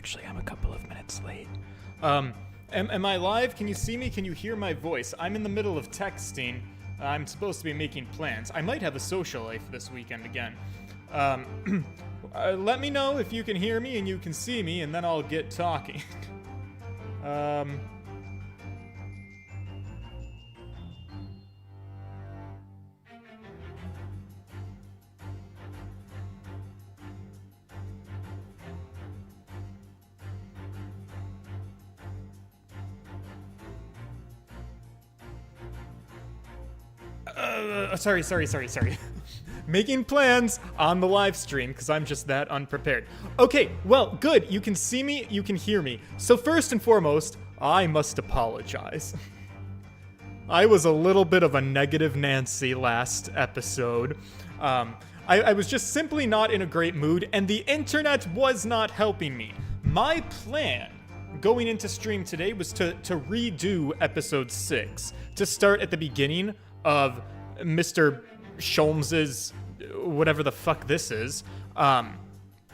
Actually, I'm a couple of minutes late. Am I live? Can you see me? Can you hear my voice? I'm in the middle of texting. I'm supposed to be making plans. I might have a social life this weekend again. Let me know if you can hear me and you can see me, and then I'll get talking. Sorry. Making plans on the live stream because I'm just that unprepared. Okay, well, good. You can see me, you can hear me. So first and foremost, I must apologize. I was a little bit of a negative Nancy last episode. I was just simply not in a great mood, and the internet was not helping me. My plan going into stream today was to redo episode 6, to start at the beginning of Mr. Sholmes's whatever the fuck this is.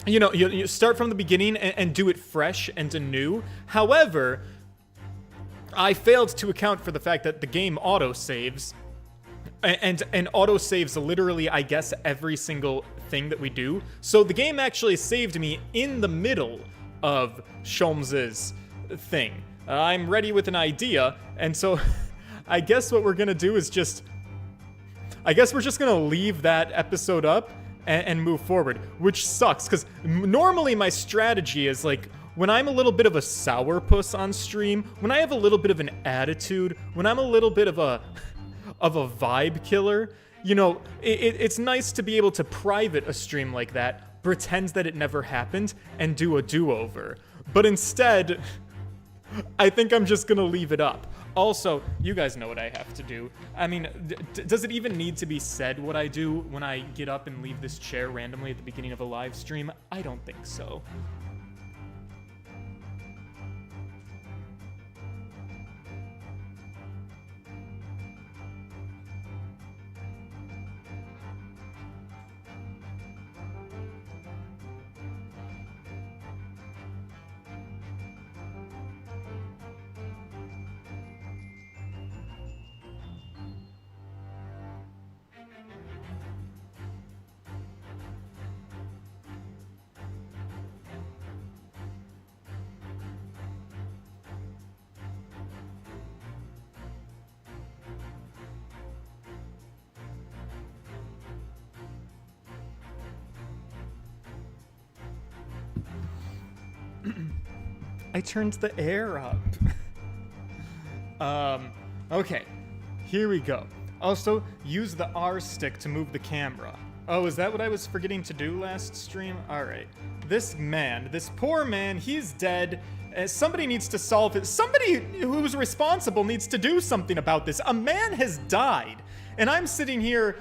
You start from the beginning and do it fresh and anew. However, I failed to account for the fact that the game auto-saves, and auto-saves literally, I guess, every single thing that we do. So the game actually saved me in the middle of Sholmes's thing. I'm ready with an idea, and so I guess what we're gonna do is I guess we're just gonna leave that episode up and move forward, which sucks, because normally my strategy is like, when I'm a little bit of a sourpuss on stream, when I have a little bit of an attitude, when I'm a little bit of a vibe killer, you know, it's nice to be able to private a stream like that, pretend that it never happened, and do a do-over. But instead, I think I'm just gonna leave it up. Also, you guys know what I have to do. I mean, does it even need to be said what I do when I get up and leave this chair randomly at the beginning of a live stream? I don't think so. I turned the air up. Okay, here we go. Also, use the R stick to move the camera. Oh, is that what I was forgetting to do last stream? Alright. This poor man, he's dead. Somebody needs to solve it. Somebody who's responsible needs to do something about this. A man has died, and I'm sitting here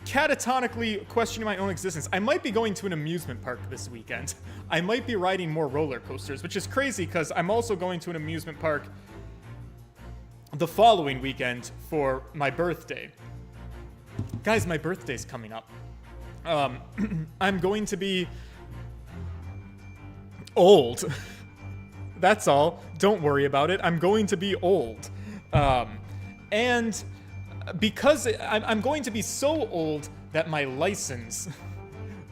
catatonically questioning my own existence. I might be going to an amusement park this weekend. I might be riding more roller coasters, which is crazy because I'm also going to an amusement park the following weekend for my birthday. Guys, my birthday's coming up. I'm going to be old. That's all. Don't worry about it. I'm going to be old. And because I'm going to be so old that my license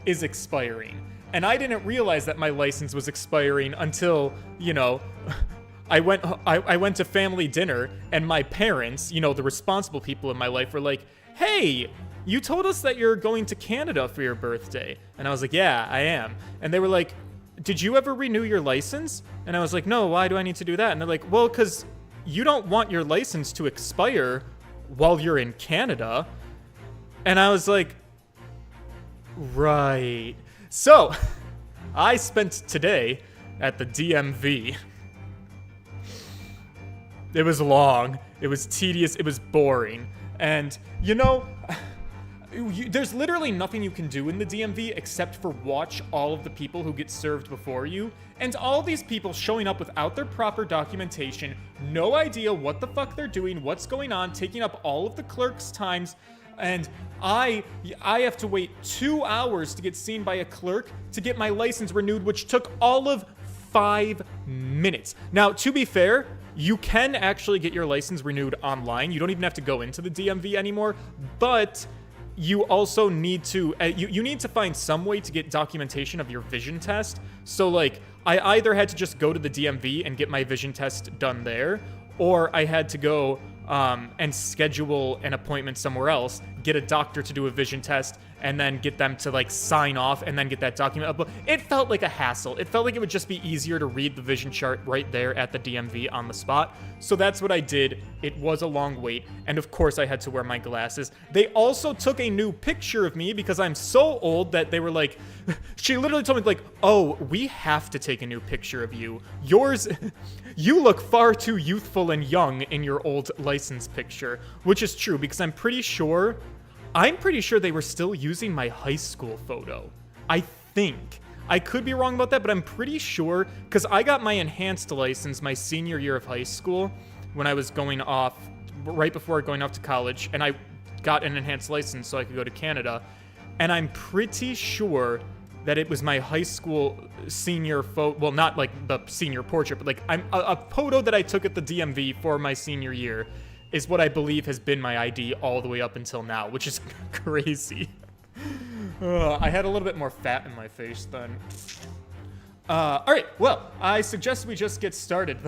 is expiring. And I didn't realize that my license was expiring until, you know, I went to family dinner, and my parents, you know, the responsible people in my life, were like, "Hey, you told us that you're going to Canada for your birthday." And I was like, "Yeah, I am." And they were like, "Did you ever renew your license?" And I was like, "No, why do I need to do that?" And they're like, "Well, because you don't want your license to expire while you're in Canada." And I was like, right. So, I spent today at the DMV. It was long, it was tedious, it was boring. And, you know, there's literally nothing you can do in the DMV except for watch all of the people who get served before you. And all these people showing up without their proper documentation, no idea what the fuck they're doing, what's going on, taking up all of the clerks' times. And I have to wait 2 hours to get seen by a clerk to get my license renewed, which took all of 5 minutes. Now, to be fair, you can actually get your license renewed online. You don't even have to go into the DMV anymore, but you also need to, you need to find some way to get documentation of your vision test. So, like, I either had to just go to the DMV and get my vision test done there, or I had to go and schedule an appointment somewhere else, get a doctor to do a vision test, and then get them to, like, sign off and then get that document up. It felt like a hassle. It felt like it would just be easier to read the vision chart right there at the DMV on the spot. So that's what I did. It was a long wait, and of course I had to wear my glasses. They also took a new picture of me because I'm so old that they were like, she literally told me, like, oh, we have to take a new picture of you. Yours, you look far too youthful and young in your old license picture, which is true because I'm pretty sure they were still using my high school photo. I think. I could be wrong about that, but I'm pretty sure, because I got my enhanced license my senior year of high school when I was going off, right before going off to college, and I got an enhanced license so I could go to Canada, and I'm pretty sure that it was my high school senior photo, well, not like the senior portrait, but like a photo that I took at the DMV for my senior year is what I believe has been my ID all the way up until now, which is crazy. I had a little bit more fat in my face then. All right, well, I suggest we just get started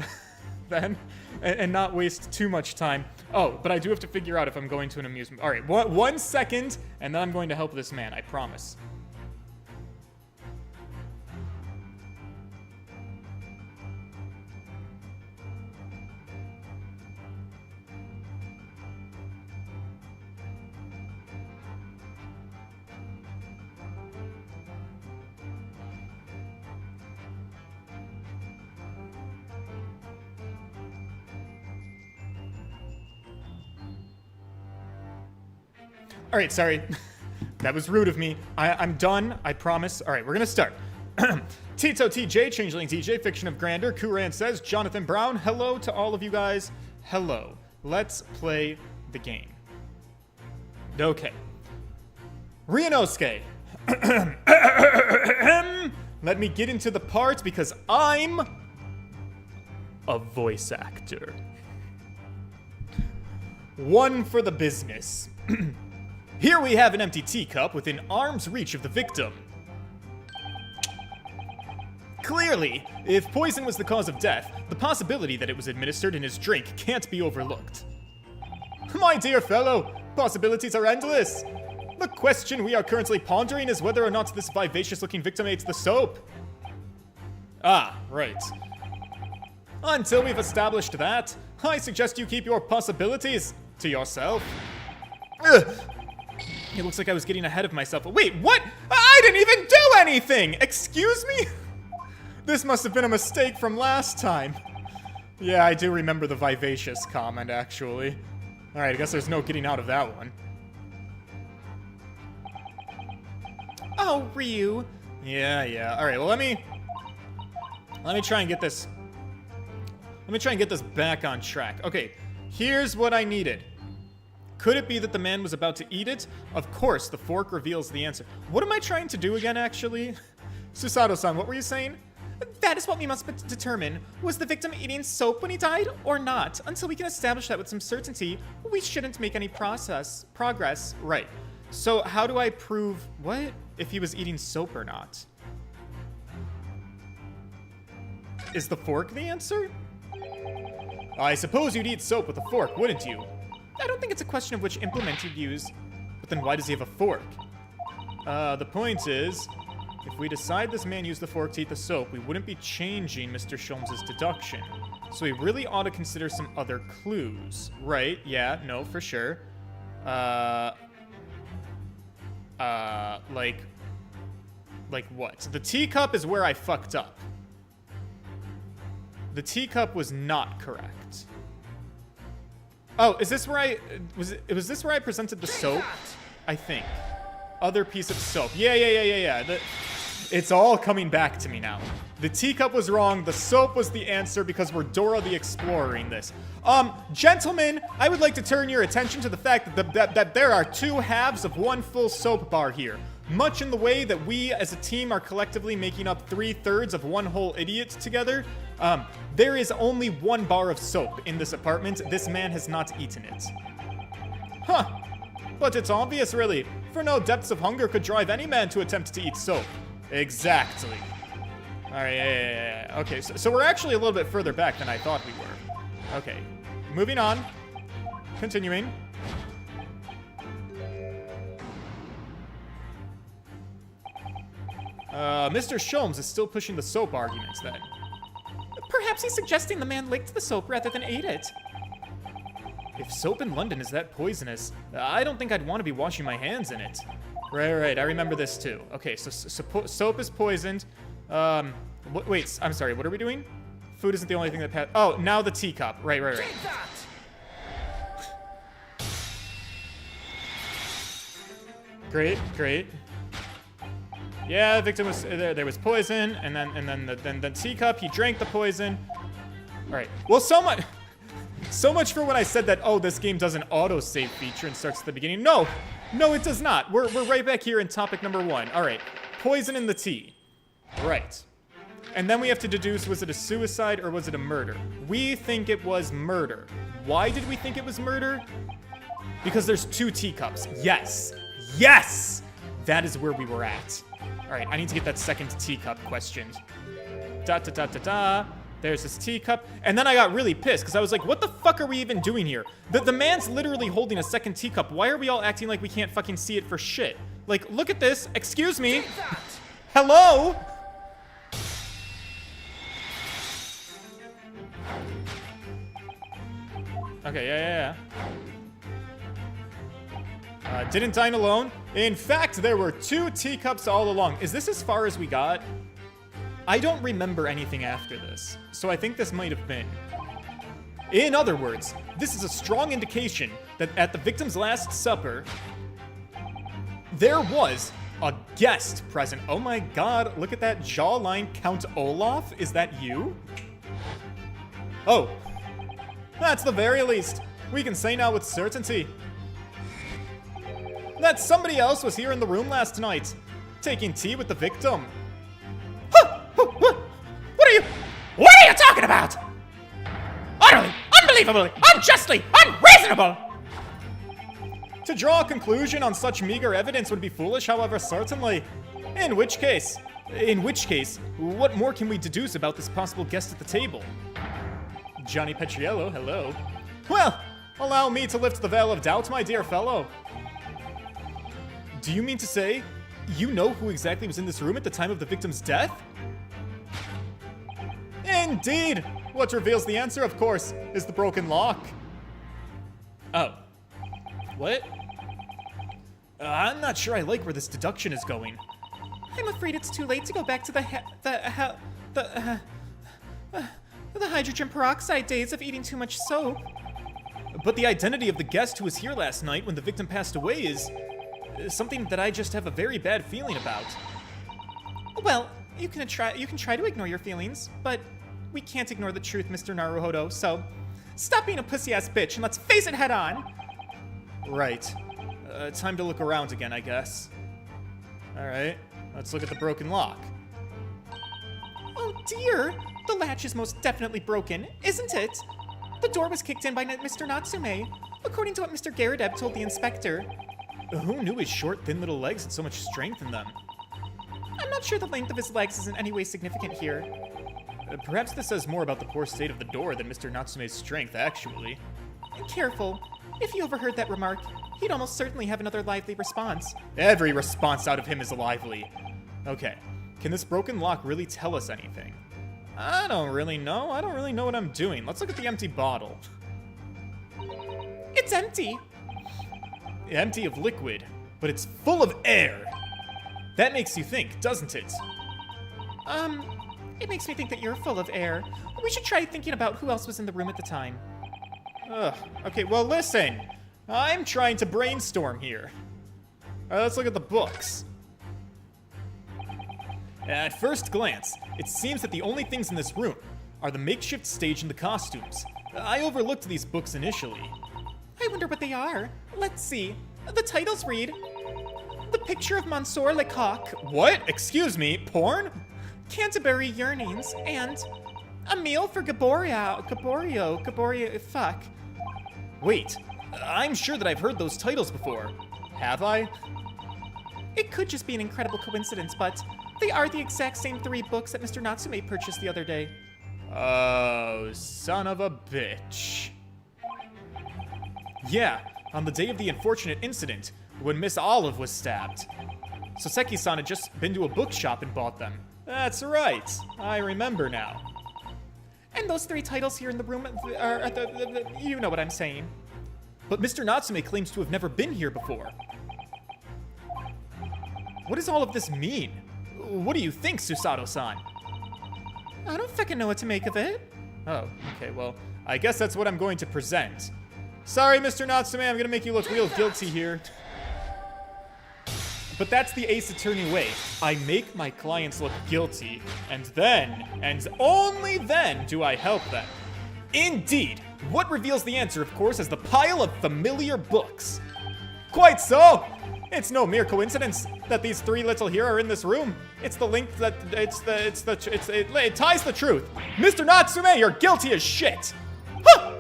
then and not waste too much time. Oh, but I do have to figure out if I'm going to an amusement. All right, 1 second, and then I'm going to help this man, I promise. All right, sorry. That was rude of me. I'm done, I promise. All right, we're gonna start. Tito TJ, Changeling TJ, Fiction of Grandeur, Kuran says, Jonathan Brown, hello to all of you guys. Hello. Let's play the game. Okay. Ryunosuke. Let me get into the part because I'm a voice actor. One for the business. Here we have an empty teacup within arm's reach of the victim. Clearly, if poison was the cause of death, the possibility that it was administered in his drink can't be overlooked. My dear fellow, possibilities are endless. The question we are currently pondering is whether or not this vivacious-looking victim ate the soap. Ah, right. Until we've established that, I suggest you keep your possibilities to yourself. Ugh. It looks like I was getting ahead of myself. Wait, what? I didn't even do anything! Excuse me? This must have been a mistake from last time. Yeah, I do remember the vivacious comment, actually. Alright, I guess there's no getting out of that one. Oh, Ryu. Yeah. Alright, well, let me try and get this... Let me try and get this back on track. Okay, here's what I needed. Could it be that the man was about to eat it? Of course, the fork reveals the answer. What am I trying to do again, actually? Susato-san, what were you saying? That is what we must determine. Was the victim eating soap when he died, or not? Until we can establish that with some certainty, we shouldn't make any progress. Right. So how do I prove, what? If he was eating soap or not? Is the fork the answer? I suppose you'd eat soap with a fork, wouldn't you? I don't think it's a question of which implement you'd use. But then why does he have a fork? The point is, if we decide this man used the fork to eat the soap, we wouldn't be changing Mr. Sholmes' deduction. So we really ought to consider some other clues. Right, yeah, no, for sure. Like what? The teacup is where I fucked up. The teacup was not correct. Oh, is this where was this where I presented the soap? I think. Other piece of soap. Yeah. It's all coming back to me now. The teacup was wrong. The soap was the answer because we're Dora the Explorer in this. Gentlemen, I would like to turn your attention to the fact that there are 2 halves of 1 full soap bar here. Much in the way that we as a team are collectively making up 3/3 of 1 whole idiot together, there is only 1 bar of soap in this apartment. This man has not eaten it. Huh. But it's obvious, really, for no depths of hunger could drive any man to attempt to eat soap. Exactly. Alright, yeah. Okay, so we're actually a little bit further back than I thought we were. Okay, moving on. Continuing. Mr. Sholmes is still pushing the soap arguments then. Perhaps he's suggesting the man licked the soap rather than ate it. If soap in London is that poisonous, I don't think I'd want to be washing my hands in it. Right, I remember this too. Okay, so soap is poisoned. Wait, I'm sorry, what are we doing? Food isn't the only thing that oh, now the teacup. Right. Great. Yeah, the victim was there was poison, and then the teacup, he drank the poison. Alright. Well, so much for when I said that, oh, this game does an autosave feature and starts at the beginning. No, it does not. We're right back here in topic number 1. Alright. Poison in the tea. Right. And then we have to deduce, was it a suicide or was it a murder? We think it was murder. Why did we think it was murder? Because there's 2 teacups. Yes! That is where we were at. Alright, I need to get that second teacup questioned. There's this teacup. And then I got really pissed because I was like, what the fuck are we even doing here? The man's literally holding a second teacup. Why are we all acting like we can't fucking see it for shit? Like, look at this. Excuse me. Hello? Okay, yeah. Didn't dine alone. In fact, there were 2 teacups all along. Is this as far as we got? I don't remember anything after this, so I think this might have been. In other words, this is a strong indication that at the victim's last supper, there was a guest present. Oh my god, look at that jawline. Count Olaf? Is that you? Oh. That's the very least. We can say now with certainty that somebody else was here in the room last night, taking tea with the victim. What are you talking about? Utterly, unbelievably, unjustly, unreasonable! To draw a conclusion on such meager evidence would be foolish, however, certainly. In which case, what more can we deduce about this possible guest at the table? Johnny Petriello, hello. Well, allow me to lift the veil of doubt, my dear fellow. Do you mean to say you know who exactly was in this room at the time of the victim's death? Indeed! What reveals the answer, of course, is the broken lock. Oh. What? I'm not sure I like where this deduction is going. I'm afraid it's too late to go back to the hydrogen peroxide days of eating too much soap. But the identity of the guest who was here last night when the victim passed away is something that I just have a very bad feeling about. Well, you can try to ignore your feelings, but we can't ignore the truth, Mr. Naruhodo, so stop being a pussy-ass bitch and let's face it head on. Right. Time to look around again, I guess. Alright, let's look at the broken lock. Oh dear! The latch is most definitely broken, isn't it? The door was kicked in by Mr. Natsume, according to what Mr. Garadeb told the inspector. Who knew his short, thin little legs had so much strength in them? I'm not sure the length of his legs is in any way significant here. Perhaps this says more about the poor state of the door than Mr. Natsume's strength, actually. Careful. If you overheard that remark, he'd almost certainly have another lively response. Every response out of him is lively. Okay, can this broken lock really tell us anything? I don't really know. I don't really know what I'm doing. Let's look at the empty bottle. It's empty. Empty of liquid, but it's full of air. That makes you think, doesn't it? It makes me think that you're full of air. We should try thinking about who else was in the room at the time. Ugh. Okay, well listen. I'm trying to brainstorm here. Let's look at the books. At first glance, it seems that the only things in this room are the makeshift stage and the costumes. I overlooked these books initially. I wonder what they are. Let's see. The titles read, The Picture of Monsieur Lecoq, What? Excuse me, porn? Canterbury Yearnings, and A Meal for Gaborio, fuck. Wait, I'm sure that I've heard those titles before. Have I? It could just be an incredible coincidence, but they are the exact same 3 books that Mr. Natsume purchased the other day. Oh, son of a bitch. Yeah, on the day of the unfortunate incident, when Miss Olive was stabbed. Soseki-san had just been to a bookshop and bought them. That's right, I remember now. And those 3 titles here in the room are you know what I'm saying. But Mr. Natsume claims to have never been here before. What does all of this mean? What do you think, Susato-san? I don't fucking know what to make of it. Oh, okay, well, I guess that's what I'm going to present. Sorry, Mr. Natsume, I'm gonna make you look real guilty here. But that's the Ace Attorney way. I make my clients look guilty, and then, and only then, do I help them. Indeed! What reveals the answer, of course, is the pile of familiar books. Quite so! It's no mere coincidence that these 3 little here are in this room. It's the link that, it ties the truth. Mr. Natsume, you're guilty as shit! Huh!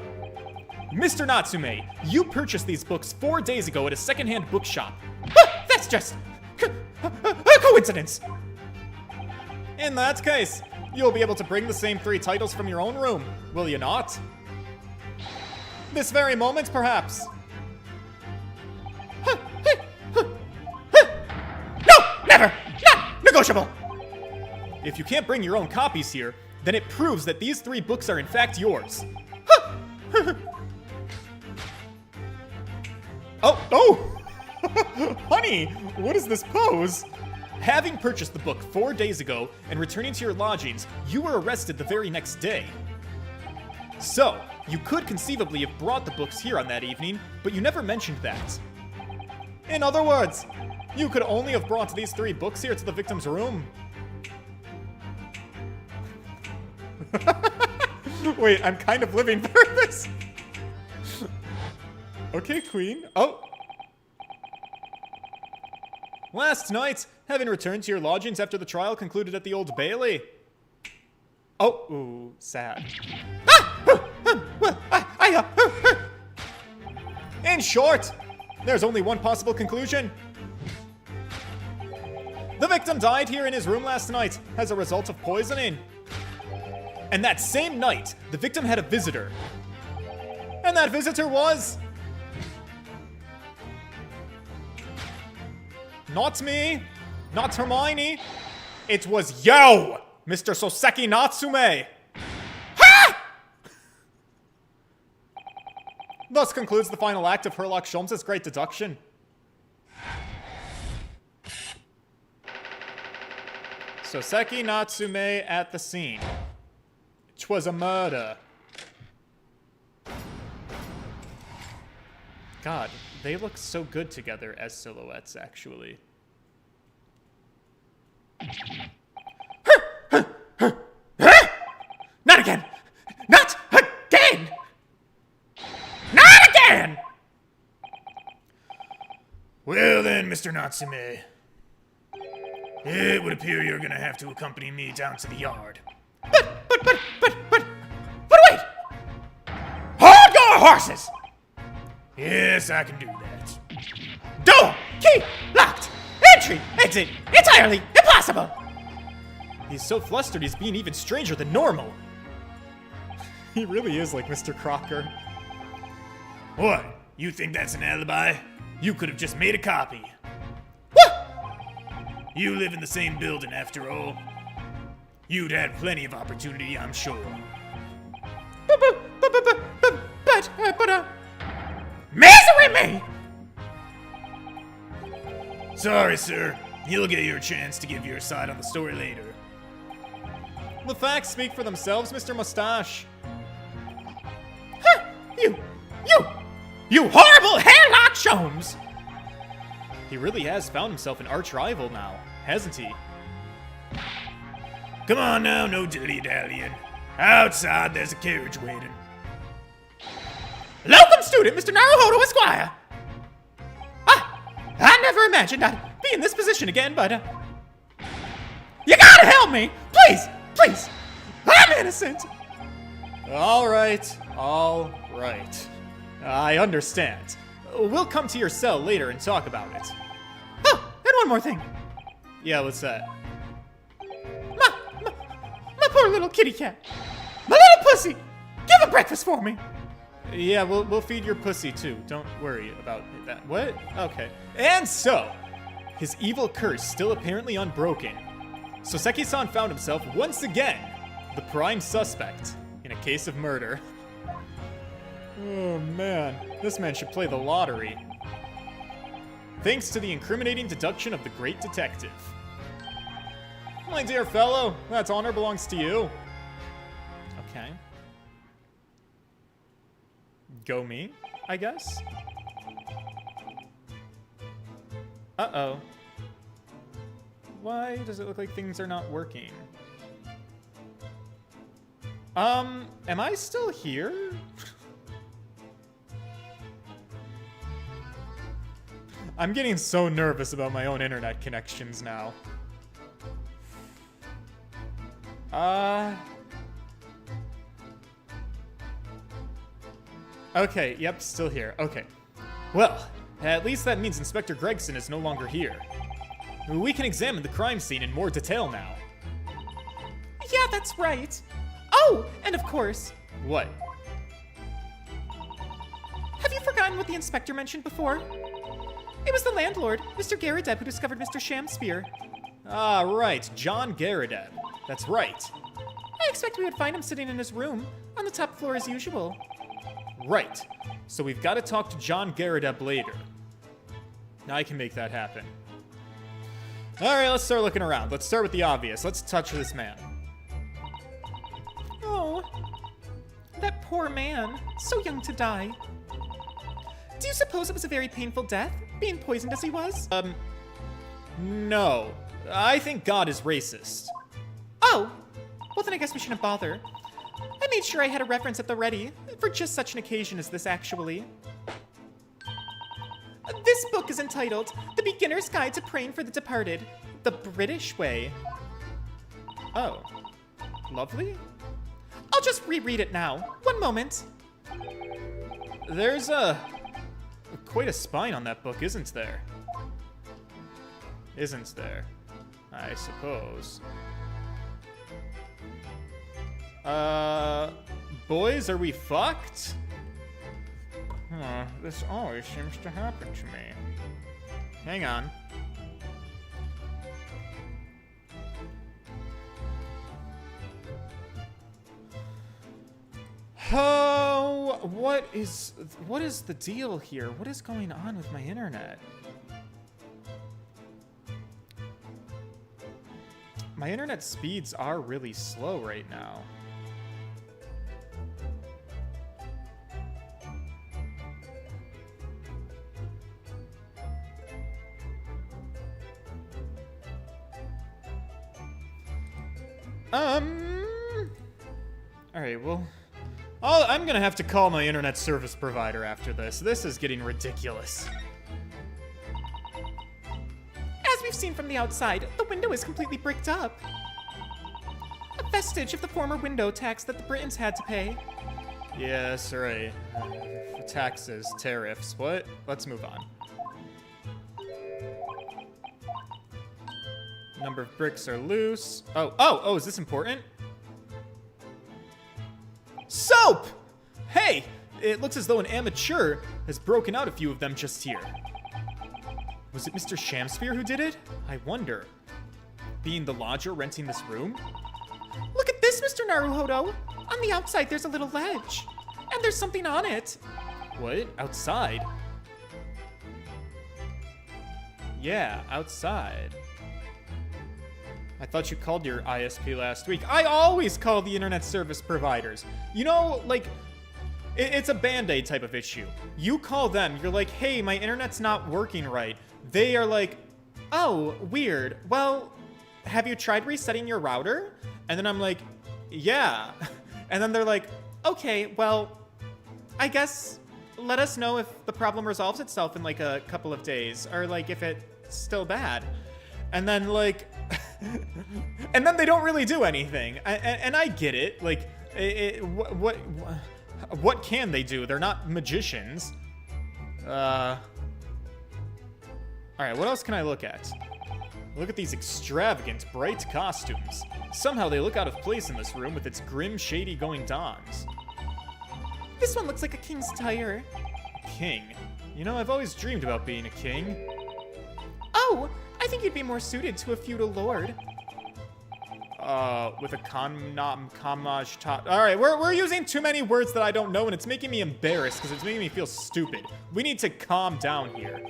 Mr. Natsume, you purchased these books 4 days ago at a secondhand bookshop. Huh, that's just a coincidence. In that case, you'll be able to bring the same 3 titles from your own room, will you not? This very moment, perhaps. No, never, not negotiable. If you can't bring your own copies here, then it proves that these 3 books are in fact yours. Oh! Honey, what is this pose? Having purchased the book 4 days ago and returning to your lodgings, you were arrested the very next day. So, you could conceivably have brought the books here on that evening, but you never mentioned that. In other words, you could only have brought these 3 books here to the victim's room. Wait, I'm kind of living for this. Okay, Queen. Oh. Last night, having returned to your lodgings after the trial concluded at the Old Bailey. Oh, ooh, sad. In short, there's only one possible conclusion. The victim died here in his room last night as a result of poisoning. And that same night, the victim had a visitor. And that visitor was... not me, not Hermione. It was you, Mr. Soseki Natsume. Ha! Thus concludes the final act of Herlock Sholmes' great deduction. Soseki Natsume at the scene. 'Twas a murder. God, they look so good together as silhouettes, actually. Not again! Not again! Not again! Well then, Mr. Natsume. It would appear you're gonna have to accompany me down to the yard. But wait! Hold your horses! Yes, I can do that. Door! Key! Locked! Entry! Exit! Entirely impossible! He's so flustered he's being even stranger than normal. He really is like Mr. Crocker. What? You think that's an alibi? You could have just made a copy. What? You live in the same building after all. You'd had plenty of opportunity, I'm sure. But, misery me! Sorry, sir. You'll get your chance to give your side on the story later. The facts speak for themselves, Mr. Mustache. Huh, you horrible hairlock Sholmes! He really has found himself an arch rival now, hasn't he? Come on now, no dilly-dallying. Outside, there's a carriage waiting. Locum student, Mr. Naruhodo Esquire! I never imagined I'd be in this position again, but, you gotta help me! Please! Please! I'm innocent! All right. I understand. We'll come to your cell later and talk about it. Oh, and one more thing. Yeah, what's that? My poor little kitty cat. My little pussy! Give him breakfast for me! Yeah, we'll feed your pussy too. Don't worry about that. What? Okay. And so, his evil curse still apparently unbroken. Soseki-san found himself once again the prime suspect in a case of murder. Oh man, this man should play the lottery. Thanks to the incriminating deduction of the great detective. My dear fellow, that honor belongs to you. Okay. Go me, I guess? Uh-oh. Why does it look like things are not working? Am I still here? I'm getting so nervous about my own internet connections now. Okay, yep, still here. Okay. Well, at least that means Inspector Gregson is no longer here. We can examine the crime scene in more detail now. Yeah, that's right. Oh, and of course, What? have you forgotten what the inspector mentioned before? It was the landlord, Mr. Garadeb, who discovered Mr. Shamspear. Ah, right, John Garadeb. That's right. I expect we would find him sitting in his room, on the top floor as usual. Right. So we've got to talk to John Garadeb later. I can make that happen. Alright, let's start looking around. Let's start with the obvious. Let's touch this man. Oh, that poor man, so young to die. Do you suppose it was a very painful death, being poisoned as he was? No. I think God is racist. Oh, well then I guess we shouldn't bother. I made sure I had a reference at the ready, for just such an occasion as this actually. This book is entitled The Beginner's Guide to Praying for the Departed, the British Way. Oh. Lovely? I'll just reread it now. One moment. There's quite a spine on that book, isn't there? Isn't there? I suppose. Boys, are we fucked? This always seems to happen to me. Hang on. Oh, what is the deal here? What is going on with my internet? My internet speeds are really slow right now. Alright, well... I'm gonna have to call my internet service provider after this. This is getting ridiculous. As we've seen from the outside, the window is completely bricked up. A vestige of the former window tax that the Britons had to pay. Yes, right. Taxes, tariffs, what? Let's move on. Number of bricks are loose. Oh, is this important? Soap! Hey! It looks as though an amateur has broken out a few of them just here. Was it Mr. Shamspear who did it? I wonder. Being the lodger renting this room? Look at this, Mr. Naruhodo. On the outside, there's a little ledge. And there's something on it. What? Outside? Yeah, outside. I thought you called your ISP last week. I always call the internet service providers. You know, like, it's a Band-Aid type of issue. You call them, you're like, hey, my internet's not working right. They are like, oh, weird. Well, have you tried resetting your router? And then I'm like, yeah. And then they're like, okay, well, I guess let us know if the problem resolves itself in like a couple of days, or like if it's still bad. And then like, and then they don't really do anything. And I get it. Like, what can they do? They're not magicians. All right, what else can I look at? Look at these extravagant, bright costumes. Somehow they look out of place in this room with its grim, shady going-dons. This one looks like a king's tire. King? You know, I've always dreamed about being a king. Oh, I think you'd be more suited to a feudal lord. With a kamaj top. All right, we're using too many words that I don't know, and it's making me embarrassed because it's making me feel stupid. We need to calm down here.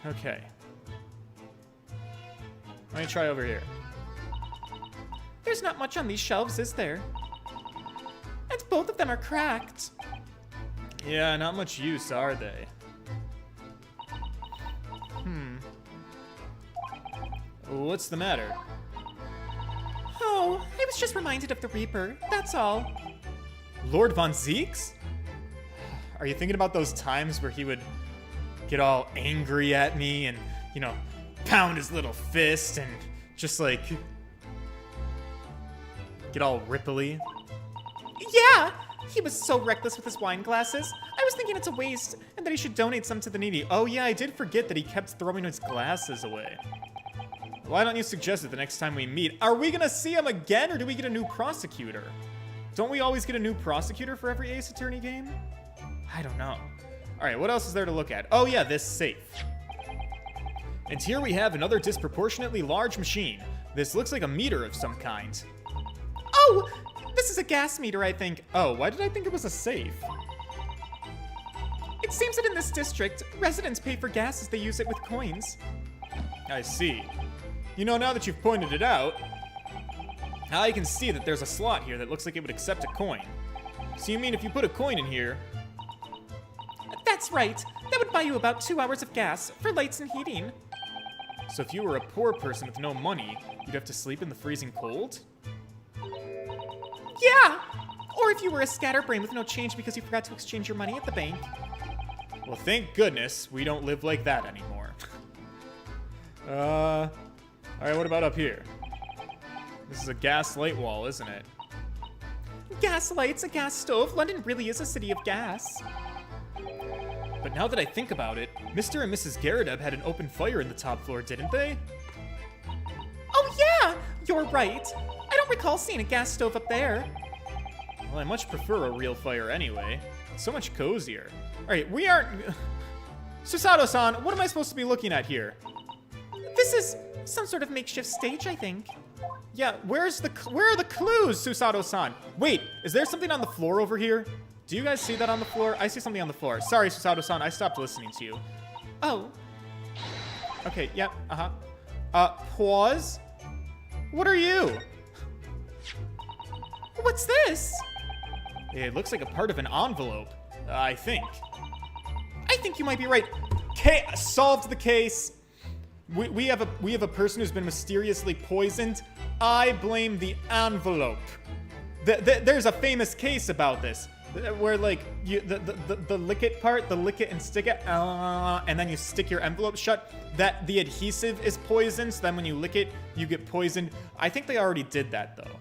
Okay. Let me try over here. There's not much on these shelves, is there? And both of them are cracked. Yeah, not much use, are they? What's the matter? Oh, I was just reminded of the Reaper, that's all. Lord Von Zeeks? Are you thinking about those times where he would get all angry at me and, you know, pound his little fist and just like get all ripply? Yeah! He was so reckless with his wine glasses. I was thinking it's a waste and that he should donate some to the needy. Oh yeah, I did forget that he kept throwing his glasses away. Why don't you suggest it the next time we meet? Are we gonna see him again, or do we get a new prosecutor? Don't we always get a new prosecutor for every Ace Attorney game? I don't know. All right, what else is there to look at? Oh yeah, this safe. And here we have another disproportionately large machine. This looks like a meter of some kind. Oh! This is a gas meter, I think. Oh, why did I think it was a safe? It seems that in this district, residents pay for gas as they use it with coins. I see. You know, now that you've pointed it out, I can see that there's a slot here that looks like it would accept a coin. So you mean if you put a coin in here... That's right. That would buy you about 2 hours of gas for lights and heating. So if you were a poor person with no money, you'd have to sleep in the freezing cold? Yeah! Or if you were a scatterbrain with no change because you forgot to exchange your money at the bank. Well, thank goodness we don't live like that anymore. Alright, what about up here? This is a gas light wall, isn't it? Gas lights, a gas stove. London really is a city of gas. But now that I think about it, Mr. and Mrs. Garadeb had an open fire in the top floor, didn't they? Oh yeah! You're right. I don't recall seeing a gas stove up there. Well, I much prefer a real fire anyway. It's so much cozier. Alright, we aren't... Susato-san, what am I supposed to be looking at here? This is some sort of makeshift stage, I think. Yeah, where are the clues, Susato-san? Wait, is there something on the floor over here? Do you guys see that on the floor? I see something on the floor. Sorry, Susato-san, I stopped listening to you. Oh. Okay, yep, pause? What are you? What's this? It looks like a part of an envelope, I think. I think you might be right. Solved the case. We have a person who's been mysteriously poisoned. I blame the envelope. There's a famous case about this, where like the lick it part, the lick it and stick it, and then you stick your envelope shut. That the adhesive is poisoned, so then when you lick it, you get poisoned. I think they already did that though.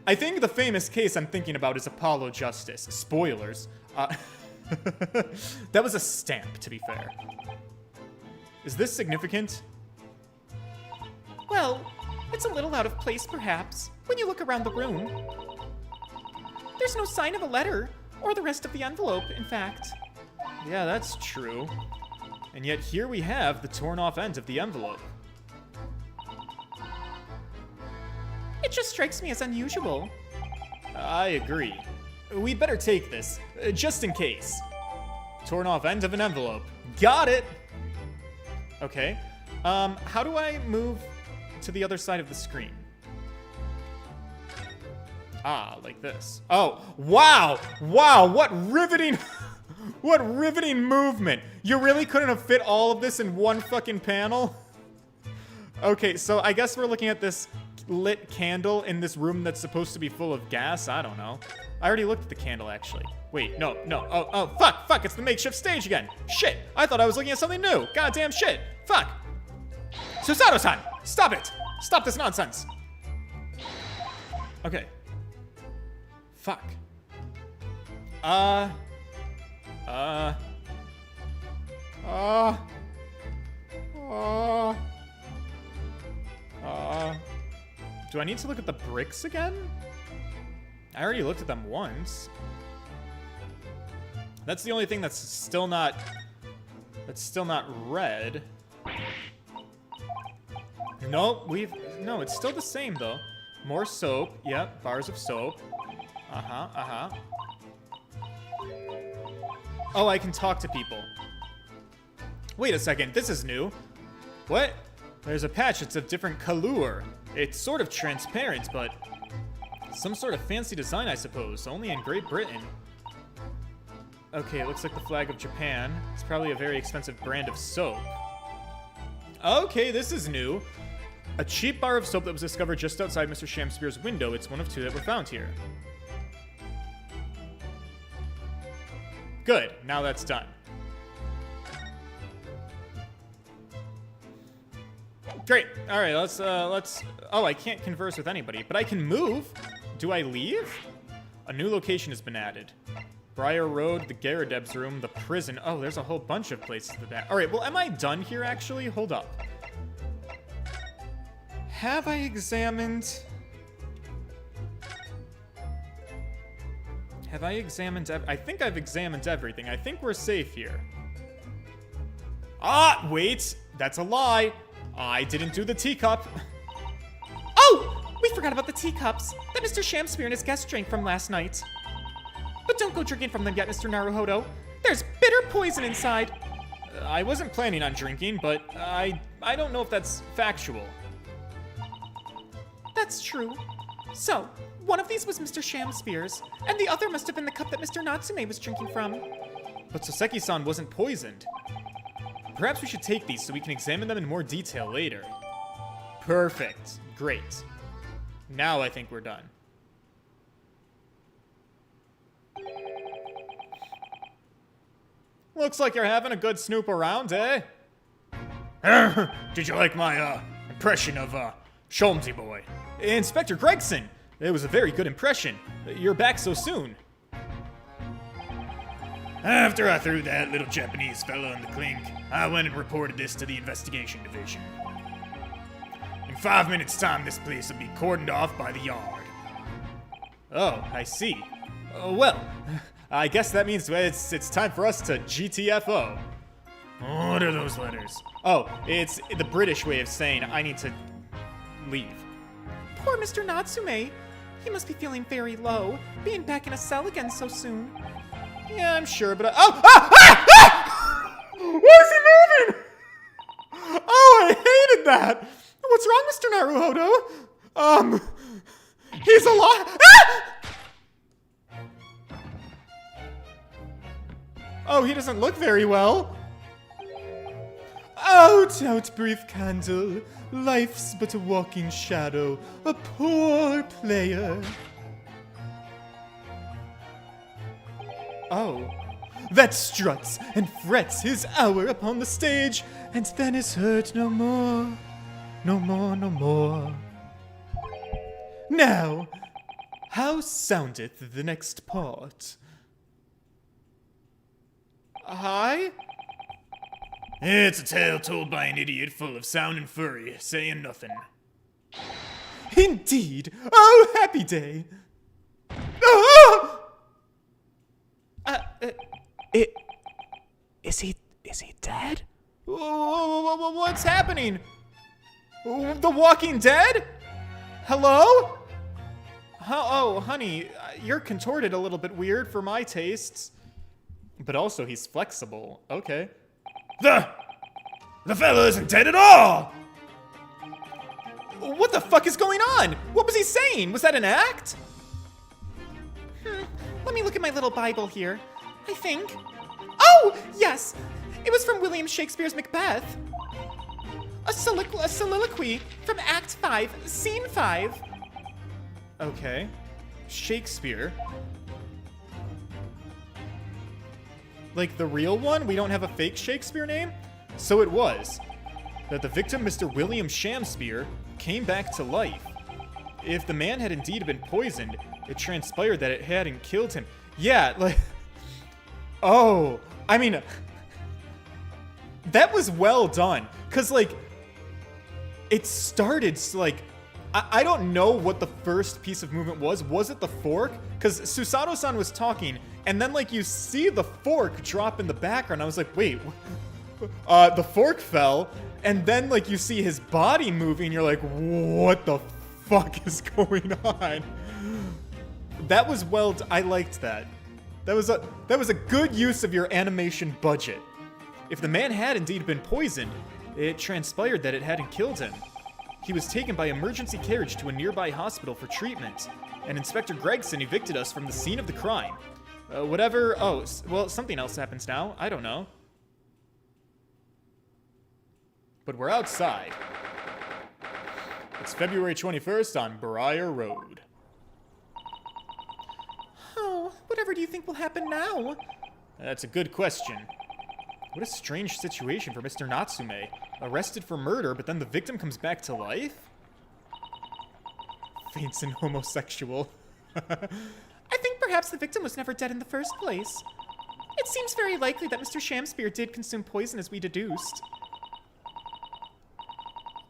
I think the famous case I'm thinking about is Apollo Justice. Spoilers. That was a stamp, to be fair. Is this significant? Well, it's a little out of place, perhaps, when you look around the room. There's no sign of a letter, or the rest of the envelope, in fact. Yeah, that's true. And yet here we have the torn off end of the envelope. It just strikes me as unusual. I agree. We'd better take this, just in case. Torn off end of an envelope. Got it! Okay. How do I move to the other side of the screen? Ah, like this. Oh, wow! Wow, what riveting... what riveting movement! You really couldn't have fit all of this in one fucking panel? Okay, so I guess we're looking at this lit candle in this room that's supposed to be full of gas? I don't know. I already looked at the candle, actually. Wait, no. Oh, fuck, it's the makeshift stage again. Shit, I thought I was looking at something new. Goddamn shit, fuck. Susato-san, stop it. Stop this nonsense. Okay. Fuck. Do I need to look at the bricks again? I already looked at them once. That's the only thing that's still not red. No, it's still the same though. More soap, yep, bars of soap. Oh, I can talk to people. Wait a second, this is new. What? There's a patch, it's a different color. It's sort of transparent, but some sort of fancy design, I suppose. Only in Great Britain. Okay, it looks like the flag of Japan. It's probably a very expensive brand of soap. Okay, this is new. A cheap bar of soap that was discovered just outside Mr. Shamspeare's window. It's one of 2 that were found here. Good, now that's done. Great. All right, let's, oh, I can't converse with anybody, but I can move. Do I leave? A new location has been added. Briar Road, the Garadeb's room, the prison. Oh, there's a whole bunch of places to that. All right, well, am I done here, actually? Hold up. Have I examined... I think I've examined everything. I think we're safe here. Ah, wait. That's a lie. I didn't do the teacup. Oh! We forgot about the teacups that Mr. Shamspeare and his guests drank from last night. But don't go drinking from them yet, Mr. Naruhodo. There's bitter poison inside. I wasn't planning on drinking, but I don't know if that's factual. That's true. So, one of these was Mr. Shamspeare's, and the other must have been the cup that Mr. Natsume was drinking from. But Soseki-san wasn't poisoned. Perhaps we should take these so we can examine them in more detail later. Perfect. Great. Now I think we're done. Looks like you're having a good snoop around, eh? Did you like my, impression of, Sholmesy boy? Inspector Gregson! It was a very good impression. You're back so soon. After I threw that little Japanese fellow in the clink, I went and reported this to the investigation division. In 5 minutes' time, this place will be cordoned off by the yard. Oh, I see. Well, I guess that means it's time for us to GTFO. What are those letters? Oh, it's the British way of saying I need to leave. Poor Mr. Natsume. He must be feeling very low, being back in a cell again so soon. Yeah, I'm sure, but Why is he moving? Oh, I hated that. What's wrong, Mr. Naruhodo? He's alive. Oh, he doesn't look very well. Out, brief candle. Life's but a walking shadow, a poor player. Oh, that struts and frets his hour upon the stage, and then is hurt no more, no more, no more. Now, how soundeth the next part? Hi? It's a tale told by an idiot full of sound and fury, saying nothing. Indeed! Oh, happy day! Ah! Is he dead? What's happening? The Walking Dead? Hello? Oh, honey, you're contorted a little bit weird for my tastes. But also, he's flexible. Okay. The fella isn't dead at all! What the fuck is going on? What was he saying? Was that an act? Let me look at my little Bible here. I think. Oh, yes! It was from William Shakespeare's Macbeth. A soliloquy from Act 5, Scene 5. Okay. Shakespeare. Like the real one? We don't have a fake Shakespeare name? So it was that the victim, Mr. William Shakespeare, came back to life. If the man had indeed been poisoned, it transpired that it hadn't killed him. Yeah, like... Oh, I mean... That was well done. Because, like... It started, like... I don't know what the first piece of movement was. Was it the fork? Because Susato-san was talking, and then, like, you see the fork drop in the background. I was like, wait... the fork fell, and then, like, you see his body moving, you're like, what the fuck is going on? That was I liked that. That was a good use of your animation budget. If the man had indeed been poisoned, it transpired that it hadn't killed him. He was taken by emergency carriage to a nearby hospital for treatment, and Inspector Gregson evicted us from the scene of the crime. Whatever. Oh, well, something else happens now. I don't know. But we're outside. It's February 21st on Briar Road. Oh, whatever do you think will happen now? That's a good question. What a strange situation for Mr. Natsume. Arrested for murder, but then the victim comes back to life? Faints and homosexual. I think perhaps the victim was never dead in the first place. It seems very likely that Mr. Shakespeare did consume poison as we deduced.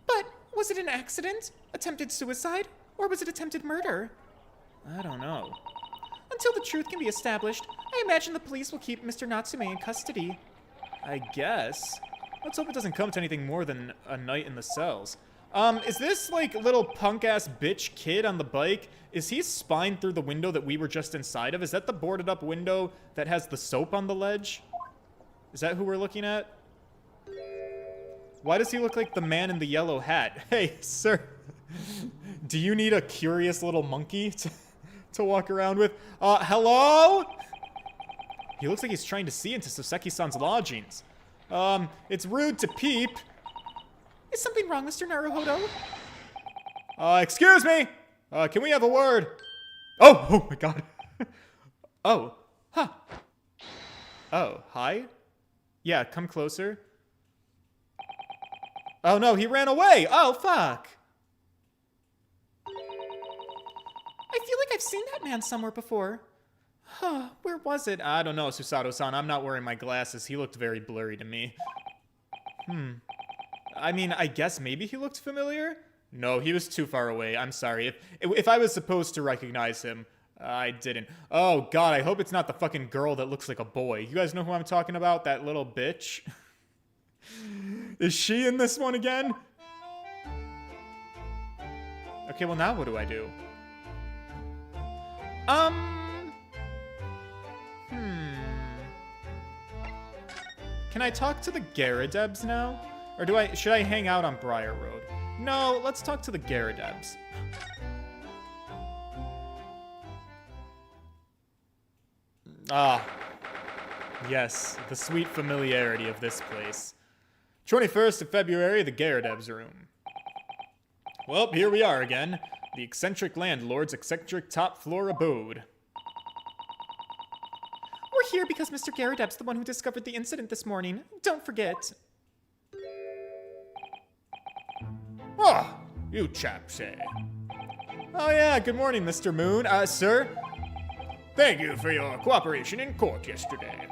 But was it an accident? Attempted suicide? Or was it attempted murder? I don't know. Until the truth can be established, I imagine the police will keep Mr. Natsume in custody. I guess. Let's hope it doesn't come to anything more than a night in the cells. Is this, like, little punk-ass bitch kid on the bike, is he spined through the window that we were just inside of? Is that the boarded-up window that has the soap on the ledge? Is that who we're looking at? Why does he look like the man in the yellow hat? Hey, sir. Do you need a curious little monkey to walk around with? Hello? He looks like he's trying to see into Soseki-san's lodgings. It's rude to peep. Is something wrong, Mr. Naruhodo? Excuse me! Can we have a word? Oh my god. Oh, huh. Oh, hi? Yeah, come closer. Oh no, he ran away! Oh, fuck! I feel like I've seen that man somewhere before. Huh, where was it? I don't know, Susato-san. I'm not wearing my glasses. He looked very blurry to me. I mean, I guess maybe he looked familiar? No, he was too far away. I'm sorry. If I was supposed to recognize him, I didn't. Oh, God, I hope it's not the fucking girl that looks like a boy. You guys know who I'm talking about? That little bitch? Is she in this one again? Okay, well, now what do I do? Can I talk to the Garadebs now? Or should I hang out on Briar Road? No, let's talk to the Garadebs. Ah. Yes, the sweet familiarity of this place. 21st of February, the Garadebs room. Well, here we are again. The eccentric landlord's eccentric top floor abode. We're here because Mr. Garadeb's the one who discovered the incident this morning. Don't forget. Oh, you chaps say. Oh yeah, good morning, Mr. Moon. Sir? Thank you for your cooperation in court yesterday.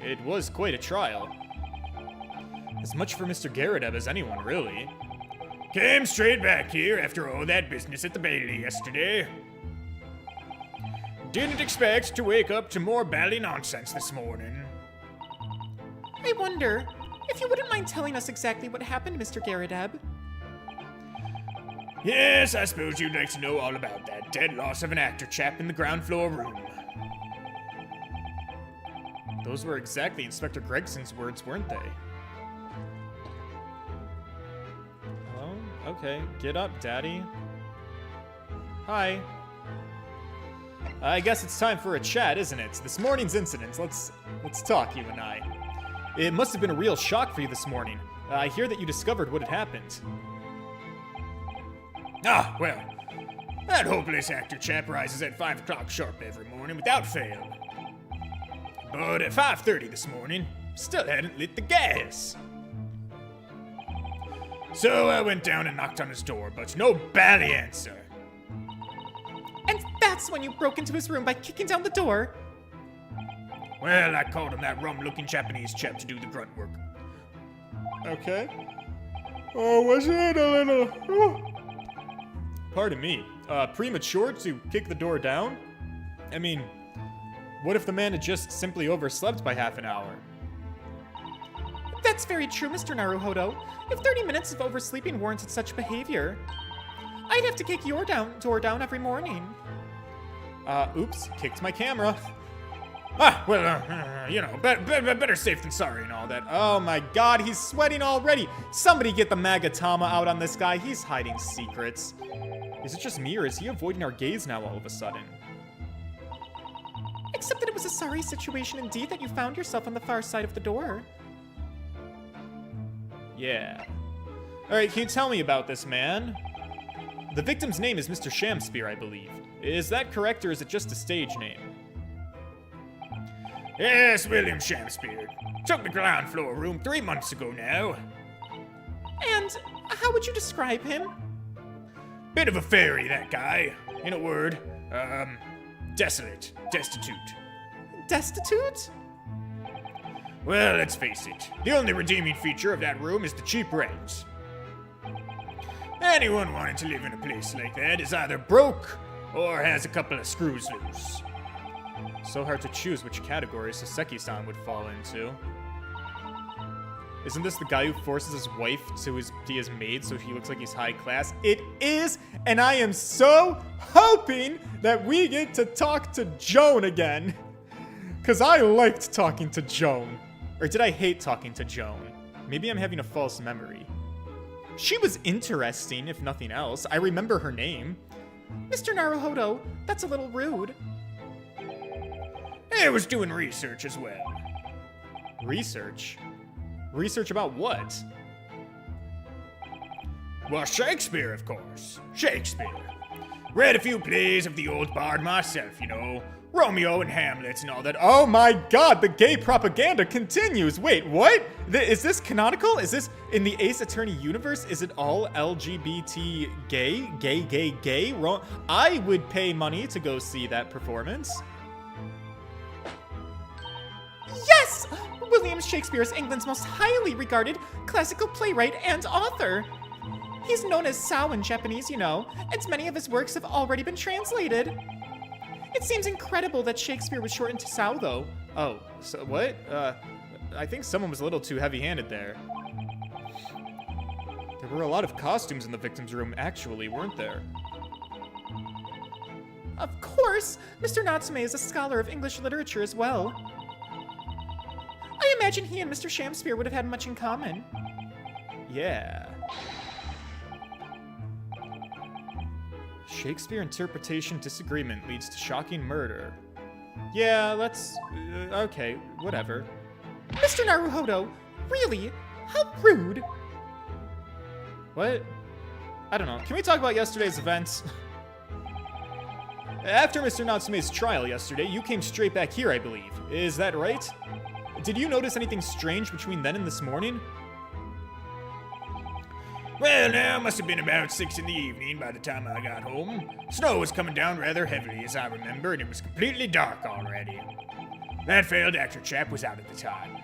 It was quite a trial. As much for Mr. Garadeb as anyone, really. Came straight back here after all that business at the Bailey yesterday. Didn't expect to wake up to more bally nonsense this morning. I wonder if you wouldn't mind telling us exactly what happened, Mr. Garadeb. Yes, I suppose you'd like to know all about that dead loss of an actor chap in the ground floor room. Those were exactly Inspector Gregson's words, weren't they? Oh, okay. Get up, Daddy. Hi. I guess it's time for a chat, isn't it? This morning's incidents. Let's talk, you and I. It must have been a real shock for you this morning. I hear that you discovered what had happened. Ah, well, that hopeless actor chap rises at 5 o'clock sharp every morning without fail. But at 5:30 this morning, still hadn't lit the gas. So I went down and knocked on his door, but no bally answer. And that's when you broke into his room by kicking down the door. Well, I called him that rum-looking Japanese chap to do the grunt work. Okay. Oh, was it a little... Oh. Pardon me. Premature to kick the door down? I mean, what if the man had just simply overslept by half an hour? That's very true, Mr. Naruhodo. If 30 minutes of oversleeping warranted such behavior, I'd have to kick your door down every morning. Oops, kicked my camera. Ah, well, you know, better safe than sorry and all that. Oh my god, he's sweating already. Somebody get the Magatama out on this guy. He's hiding secrets. Is it just me, or is he avoiding our gaze now all of a sudden? Except that it was a sorry situation indeed that you found yourself on the far side of the door. Yeah. Alright, can you tell me about this man? The victim's name is Mr. Shamspear, I believe. Is that correct, or is it just a stage name? Yes, William Shamspear. Took the ground floor room 3 months ago now. And how would you describe him? Bit of a fairy, that guy. In a word, desolate, destitute. Destitute? Well, let's face it. The only redeeming feature of that room is the cheap rent. Anyone wanting to live in a place like that is either broke or has a couple of screws loose. So hard to choose which category Saseki-san would fall into. Isn't this the guy who forces his wife to be his maid so he looks like he's high class? It is, and I am so hoping that we get to talk to Joan again. Because I liked talking to Joan. Or did I hate talking to Joan? Maybe I'm having a false memory. She was interesting, if nothing else. I remember her name. Mr. Naruhodo, that's a little rude. I was doing research as well. Research? Research about what? Well, Shakespeare, of course. Shakespeare. Read a few plays of the old bard myself, you know. Romeo and Hamlet and all that. Oh my god, the gay propaganda continues! Wait, what? Is this canonical? Is this in the Ace Attorney universe? Is it all LGBT gay? Gay? I would pay money to go see that performance. Yes! William Shakespeare is England's most highly regarded classical playwright and author. He's known as Sao in Japanese, you know, and many of his works have already been translated. It seems incredible that Shakespeare was shortened to Sao, though. Oh, so what? I think someone was a little too heavy-handed there. There were a lot of costumes in the victim's room, actually, weren't there? Of course, Mr. Natsume is a scholar of English literature as well. I imagine he and Mr. Shamspear would have had much in common. Yeah. Shakespeare interpretation disagreement leads to shocking murder. Yeah, let's... okay, whatever. Mr. Naruhodo, really? How rude. What? I don't know. Can we talk about yesterday's events? After Mr. Natsume's trial yesterday, you came straight back here, I believe. Is that right? Did you notice anything strange between then and this morning? Well, now, must have been about 6 in the evening by the time I got home. Snow was coming down rather heavily, as I remember, and it was completely dark already. That failed actor chap was out at the time.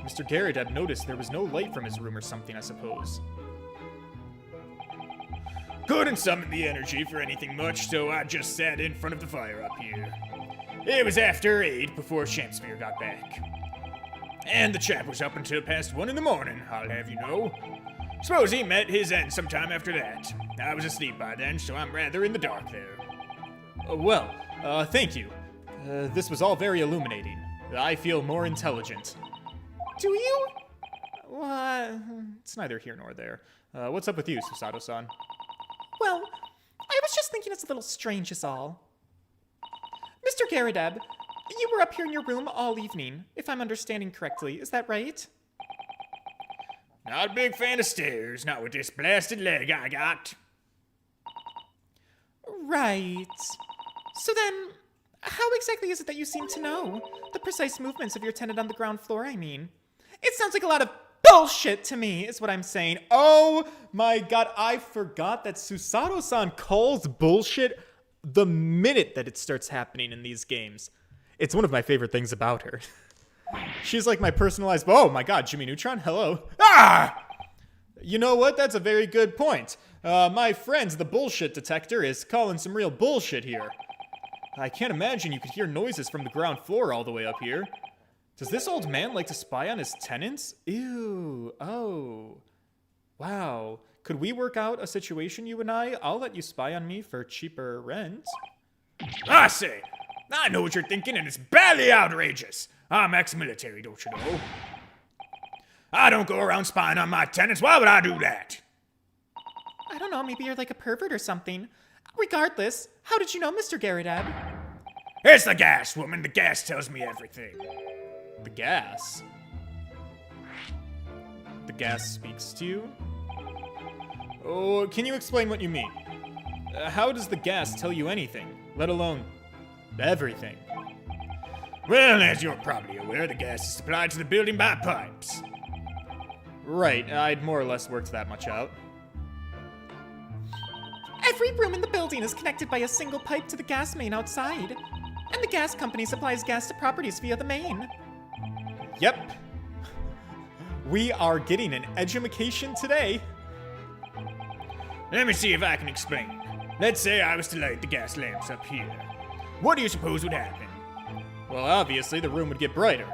Mr. Garrideb noticed there was no light from his room or something, I suppose. Couldn't summon the energy for anything much, so I just sat in front of the fire up here. It was after 8 before Shamspeare got back. And the chap was up until past 1 in the morning, I'll have you know. Suppose he met his end sometime after that. I was asleep by then, so I'm rather in the dark there. Thank you. This was all very illuminating. I feel more intelligent. Do you? It's neither here nor there. What's up with you, Susato-san? Well, I was just thinking it's a little strange is all. Mr. Garrideb, you were up here in your room all evening, if I'm understanding correctly. Is that right? Not a big fan of stairs, not with this blasted leg I got. Right. So then, how exactly is it that you seem to know? The precise movements of your tenant on the ground floor, I mean. It sounds like a lot of bullshit to me, is what I'm saying. Oh my god, I forgot that Susato-san calls bullshit the minute that it starts happening in these games. It's one of my favorite things about her. She's like my personalized, oh my god, Jimmy Neutron, hello. Ah! You know what, that's a very good point. My friend, the bullshit detector, is calling some real bullshit here. I can't imagine you could hear noises from the ground floor all the way up here. Does this old man like to spy on his tenants? Ew, oh. Wow. Could we work out a situation, you and I? I'll let you spy on me for cheaper rent. I say, I know what you're thinking, and it's badly outrageous. I'm ex-military, don't you know? I don't go around spying on my tenants. Why would I do that? I don't know, maybe you're like a pervert or something. Regardless, how did you know Mr. Garridab? It's the gas, woman. The gas tells me everything. The gas? The gas speaks to you? Oh, can you explain what you mean? How does the gas tell you anything, let alone everything? Well, as you're probably aware, the gas is supplied to the building by pipes. Right, I'd more or less worked that much out. Every room in the building is connected by a single pipe to the gas main outside. And the gas company supplies gas to properties via the main. Yep. We are getting an edumacation today. Let me see if I can explain. Let's say I was to light the gas lamps up here. What do you suppose would happen? Well, obviously, the room would get brighter.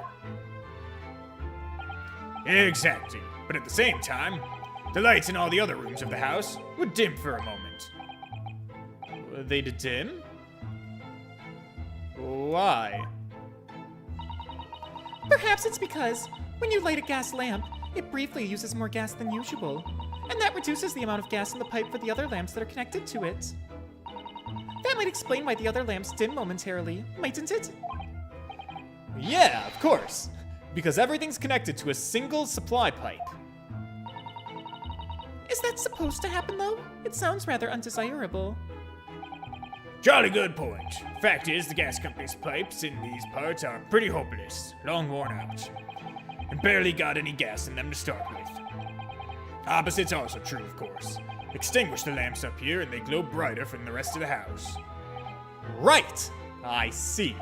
Exactly. But at the same time, the lights in all the other rooms of the house would dim for a moment. They did dim? Why? Perhaps it's because when you light a gas lamp, it briefly uses more gas than usual. And that reduces the amount of gas in the pipe for the other lamps that are connected to it. That might explain why the other lamps dim momentarily, mightn't it? Yeah, of course. Because everything's connected to a single supply pipe. Is that supposed to happen, though? It sounds rather undesirable. Jolly good point. Fact is, the gas company's pipes in these parts are pretty hopeless, long worn out, and barely got any gas in them to start with. Opposite's also true, of course. Extinguish the lamps up here and they glow brighter from the rest of the house. Right! I see.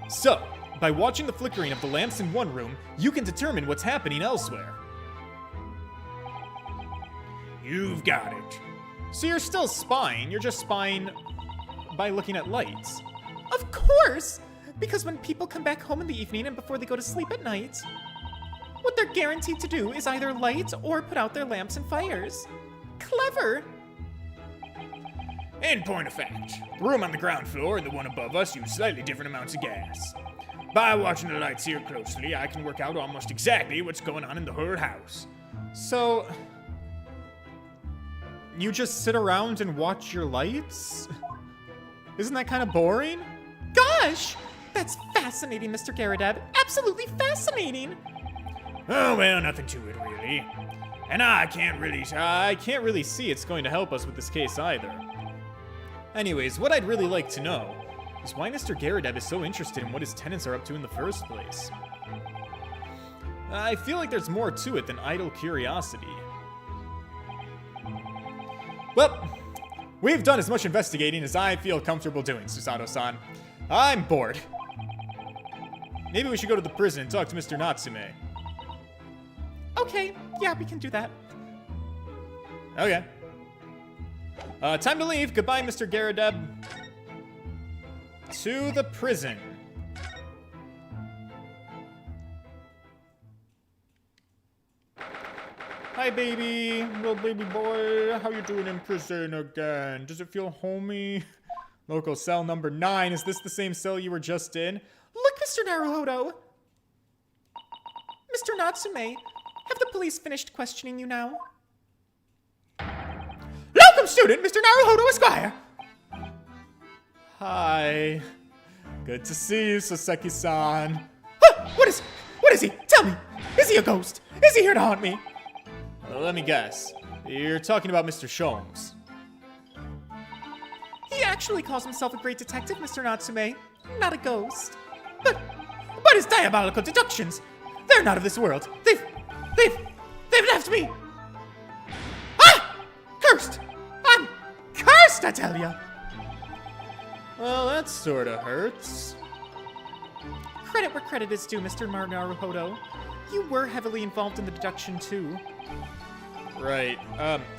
So, by watching the flickering of the lamps in one room, you can determine what's happening elsewhere. You've got it. So you're still spying, you're just spying by looking at lights. Of course! Because when people come back home in the evening and before they go to sleep at night, what they're guaranteed to do is either light or put out their lamps and fires. Clever! In point of fact, the room on the ground floor and the one above us use slightly different amounts of gas. By watching the lights here closely, I can work out almost exactly what's going on in the whole house. So, you just sit around and watch your lights? Isn't that kind of boring? Gosh! That's fascinating, Mr. Garridab. Absolutely fascinating! Oh, well, nothing to it, really. And I can't really see it's going to help us with this case either. Anyways, what I'd really like to know is why Mr. Garridab is so interested in what his tenants are up to in the first place. I feel like there's more to it than idle curiosity. Well, we've done as much investigating as I feel comfortable doing, Susato-san. I'm bored. Maybe we should go to the prison and talk to Mr. Natsume. Okay, yeah, we can do that. Okay. Time to leave. Goodbye, Mr. Garridab. To the prison. Hi, baby. Little baby boy. How you doing in prison again? Does it feel homey? Local cell number 9. Is this the same cell you were just in? Look, Mr. Naruhodo! Mr. Natsume, have the police finished questioning you now? Welcome, student, Mr. Naruhodo Esquire! Hi. Good to see you, Soseki-san. Huh, what is he? Tell me! Is he a ghost? Is he here to haunt me? Let me guess. You're talking about Mr. Sholmes. He actually calls himself a great detective, Mr. Natsume, not a ghost. But his diabolical deductions, they're not of this world. They've left me. Ah! Cursed! I'm cursed, I tell ya! Well, that sorta hurts. Credit where credit is due, Mr. Naruhodo. You were heavily involved in the deduction, too. Right.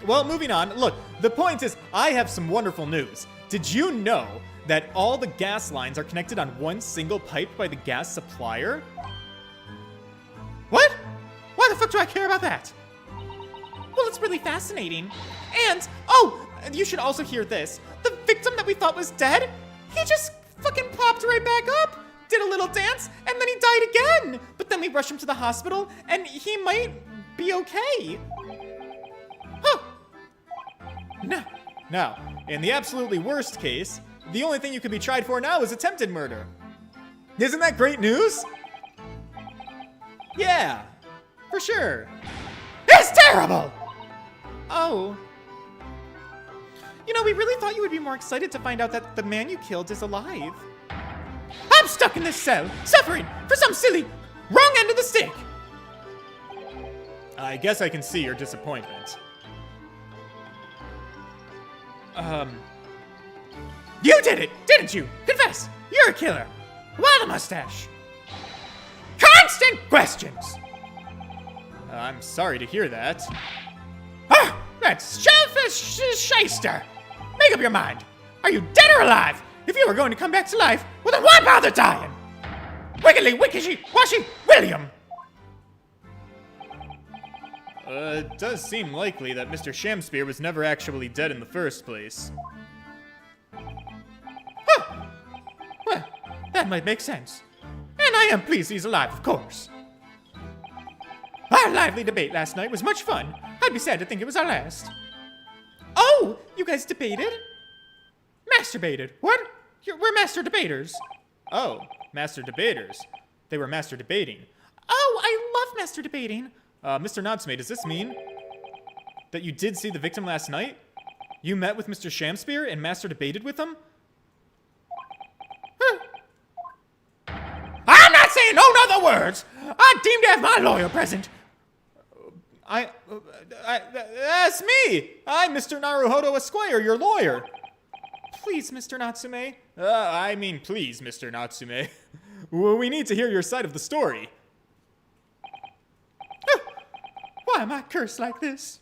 Well, moving on. Look, the point is, I have some wonderful news. Did you know that all the gas lines are connected on one single pipe by the gas supplier? What? Why the fuck do I care about that? Well, it's really fascinating. And, oh, you should also hear this. The victim that we thought was dead, he just fucking popped right back up, did a little dance, and then he died again. But then we rushed him to the hospital, and he might be okay. Huh. Now, in the absolutely worst case, the only thing you could be tried for now is attempted murder. Isn't that great news? Yeah, for sure. It's terrible! Oh. You know, we really thought you would be more excited to find out that the man you killed is alive. I'm stuck in this cell, suffering for some silly wrong end of the stick. I guess I can see your disappointment. You did it, didn't you? Confess, you're a killer. Why the mustache? Constant questions! I'm sorry to hear that. Ah, that's shellfish shyster. Make up your mind. Are you dead or alive? If you were going to come back to life, well then why bother dying? Wiggly wickishy washy William. It does seem likely that Mr. Shamspear was never actually dead in the first place. Huh. Well, that might make sense. And I am pleased he's alive, of course. Our lively debate last night was much fun. I'd be sad to think it was our last. Oh, you guys debated? Masturbated. What? We're master debaters. Oh, master debaters. They were master debating. Oh, I love master debating. Mr. Natsume, does this mean that you did see the victim last night? You met with Mr. Shamspear and master debated with him? Huh. I'm not saying no other words. I deemed to have my lawyer present. That's me! I'm Mr. Naruhodo Esquire, your lawyer. Please, Mr. Natsume. I mean, please, Mr. Natsume. We need to hear your side of the story. Why am I cursed like this?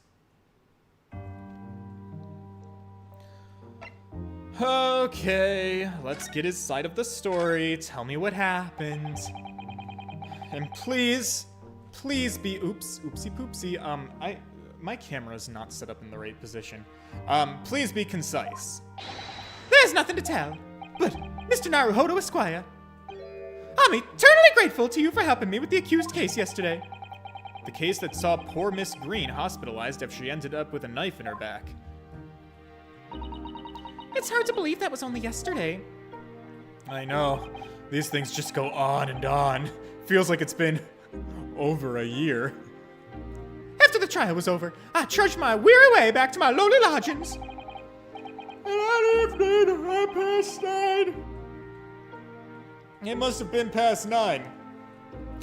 Okay, let's get his side of the story. Tell me what happened. And please be, oopsie poopsie. My camera's not set up in the right position. Please be concise. There's nothing to tell. But, Mr. Naruhodo Esquire, I'm eternally grateful to you for helping me with the accused case yesterday. The case that saw poor Miss Green hospitalized after she ended up with a knife in her back. It's hard to believe that was only yesterday. I know. These things just go on and on. Feels like it's been over a year. After the trial was over, I trudged my weary way back to my lowly lodgings. And I left at past 9. It must have been past 9.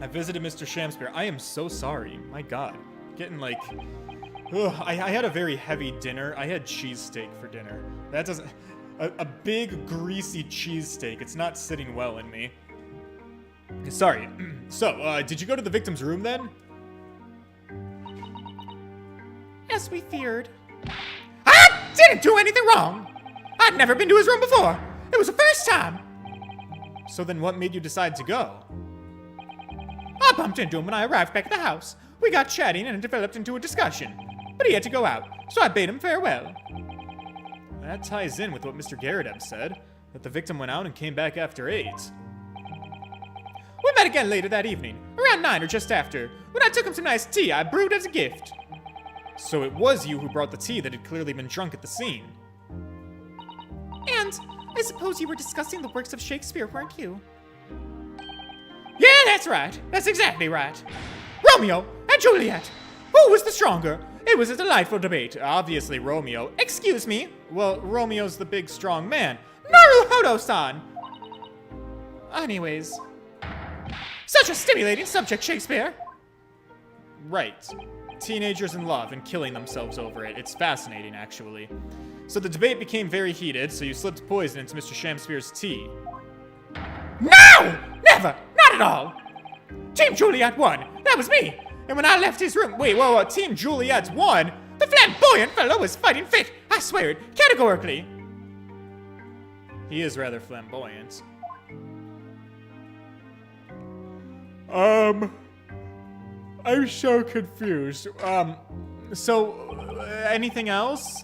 I visited Mr. Shamspear. I am so sorry. My God. Getting like... Ugh, I had a very heavy dinner. I had cheesesteak for dinner. That doesn't... A big, greasy cheesesteak. It's not sitting well in me. Sorry. So, did you go to the victim's room then? As we feared. I didn't do anything wrong. I'd never been to his room before. It was the first time. So then what made you decide to go? I bumped into him when I arrived back at the house. We got chatting and it developed into a discussion. But he had to go out, so I bade him farewell. That ties in with what Mr. Garrideb said, that the victim went out and came back after 8. We met again later that evening, around 9 or just after, when I took him some nice tea I brewed as a gift. So it was you who brought the tea that had clearly been drunk at the scene. And I suppose you were discussing the works of Shakespeare, weren't you? Yeah, that's right. That's exactly right. Romeo and Juliet. Who was the stronger? It was a delightful debate. Obviously, Romeo. Excuse me. Well, Romeo's the big, strong man. Naruhodo-san! Anyways. Such a stimulating subject, Shakespeare. Right. Teenagers in love and killing themselves over it. It's fascinating, actually. So the debate became very heated, so you slipped poison into Mr. Shakespeare's tea. No! Never! Not at all! Team Juliet won. That was me. And when I left his room... Wait, whoa, Team Juliet's won? The flamboyant fellow was fighting fit. I swear it, categorically. He is rather flamboyant. I'm so confused. Anything else?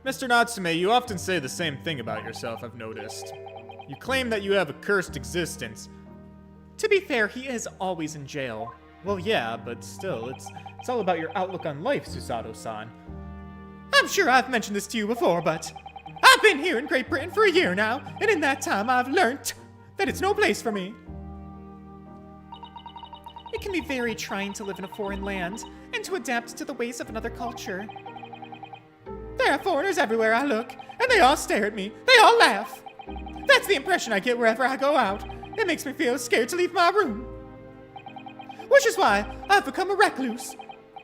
Mr. Natsume, you often say the same thing about yourself, I've noticed. You claim that you have a cursed existence. To be fair, he is always in jail. Well, yeah, but still, it's all about your outlook on life, Susato-san. I'm sure I've mentioned this to you before, but I've been here in Great Britain for a year now, and in that time I've learnt that it's no place for me. It can be very trying to live in a foreign land and to adapt to the ways of another culture. There are foreigners everywhere I look, and they all stare at me. They all laugh. That's the impression I get wherever I go out. It makes me feel scared to leave my room. Which is why I've become a recluse.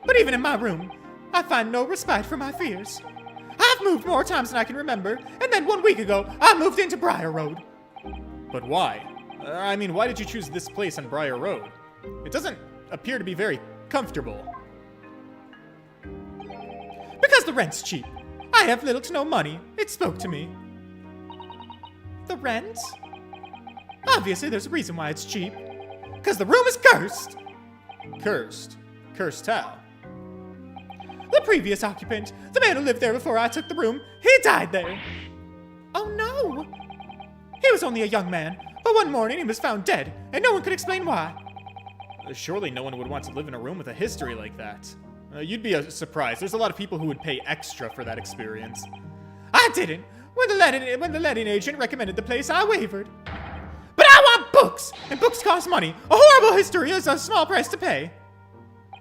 But even in my room, I find no respite from my fears. I've moved more times than I can remember, and then 1 week ago, I moved into Briar Road. But why? Why did you choose this place on Briar Road? It doesn't appear to be very comfortable. Because the rent's cheap. I have little to no money. It spoke to me. The rent? Obviously, there's a reason why it's cheap. Because the room is cursed. Cursed? Cursed how? The previous occupant, the man who lived there before I took the room, he died there. Oh no! He was only a young man, but one morning he was found dead, and no one could explain why. Surely no one would want to live in a room with a history like that. You'd be surprised. There's a lot of people who would pay extra for that experience. I didn't. When the letting agent recommended the place, I wavered. But I want books! And books cost money. A horrible history is a small price to pay.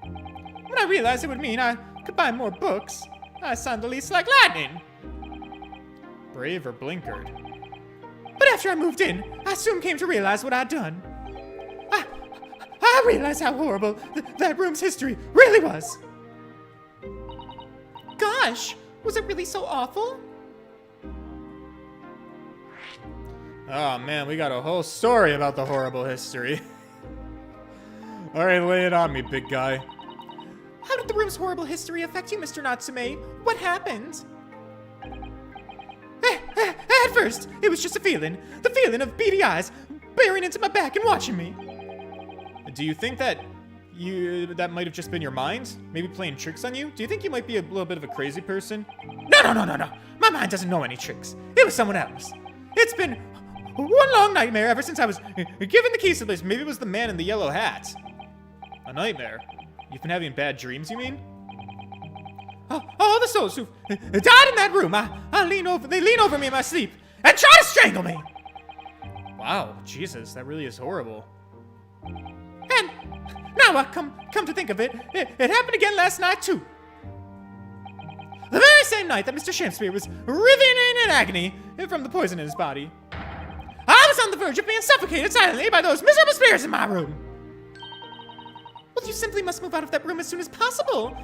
When I realized it would mean I could buy more books, I signed the lease like lightning. Brave or blinkered. But after I moved in, I soon came to realize what I'd done. I realized how horrible that room's history really was. Gosh, was it really so awful? Oh man, we got a whole story about the horrible history. Alright, lay it on me, big guy. How did the room's horrible history affect you, Mr. Natsume? What happened? At first, it was just a feeling. The feeling of beady eyes bearing into my back and watching me. Do you think that that might have just been your mind? Maybe playing tricks on you? Do you think you might be a little bit of a crazy person? No. My mind doesn't know any tricks. It was someone else. It's been one long nightmare ever since I was given the keys to the place. Maybe it was the man in the yellow hat. A nightmare? You've been having bad dreams, you mean? All the souls who died in that room, they lean over me in my sleep and try to strangle me. Wow, Jesus, that really is horrible. And now I come to think of it, it happened again last night too. The very same night that Mr. Shakespeare was writhing in agony from the poison in his body. I was on the verge of being suffocated silently by those miserable spirits in my room. Well, you simply must move out of that room as soon as possible.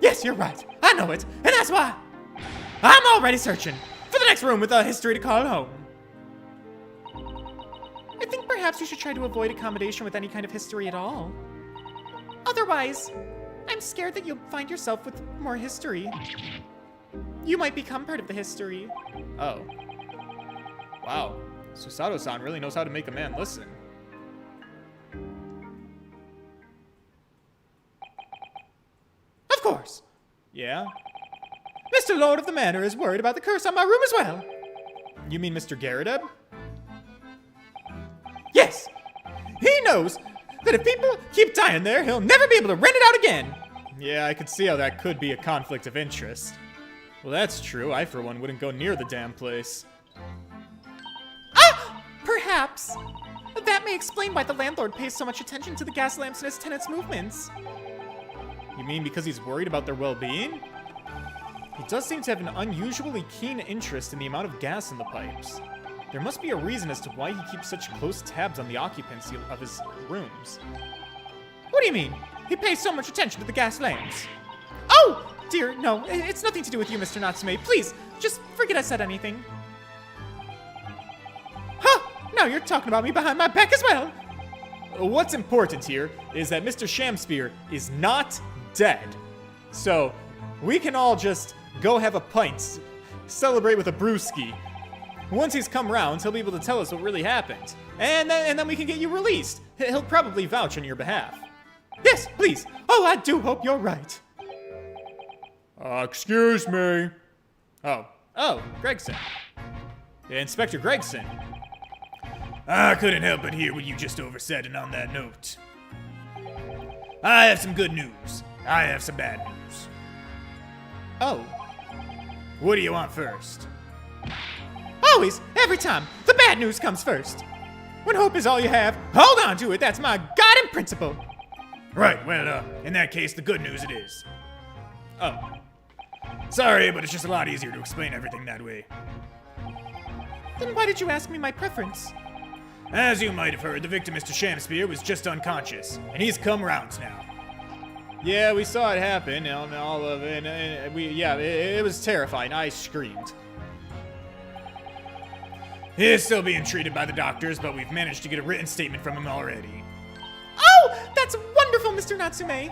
Yes, you're right. I know it. And that's why I'm already searching for the next room with a history to call home. I think perhaps you should try to avoid accommodation with any kind of history at all. Otherwise, I'm scared that you'll find yourself with more history. You might become part of the history. Oh. Wow. Susato-san really knows how to make a man listen. Of course. Yeah? Mr. Lord of the Manor is worried about the curse on my room as well. You mean Mr. Garrideb? Yes. He knows that if people keep dying there, he'll never be able to rent it out again. Yeah, I could see how that could be a conflict of interest. Well, that's true. I, for one, wouldn't go near the damn place. Ah! Perhaps. That may explain why the landlord pays so much attention to the gas lamps in his tenants' movements. You mean because he's worried about their well-being? He does seem to have an unusually keen interest in the amount of gas in the pipes. There must be a reason as to why he keeps such close tabs on the occupancy of his rooms. What do you mean? He pays so much attention to the gas lamps. Oh, dear, no, it's nothing to do with you, Mr. Natsume. Please, just forget I said anything. Huh, now you're talking about me behind my back as well. What's important here is that Mr. Shamspear is not dead. So, we can all just go have a pint, celebrate with a brewski. Once he's come round, he'll be able to tell us what really happened. And then we can get you released. He'll probably vouch on your behalf. Yes, please. Oh, I do hope you're right. Excuse me. Oh, Gregson. Inspector Gregson. I couldn't help but hear what you just oversaid, and on that note, I have some good news. I have some bad news. Oh. What do you want first? Always, every time, the bad news comes first. When hope is all you have, hold on to it. That's my guiding principle. Right, well, in that case, the good news it is. Oh. Sorry, but it's just a lot easier to explain everything that way. Then why did you ask me my preference? As you might have heard, the victim, Mr. Shamspear, was just unconscious, and he's come round now. Yeah, we saw it happen, and all of it, and it was terrifying. I screamed. He is still being treated by the doctors, but we've managed to get a written statement from him already. Oh, that's wonderful, Mr. Natsume.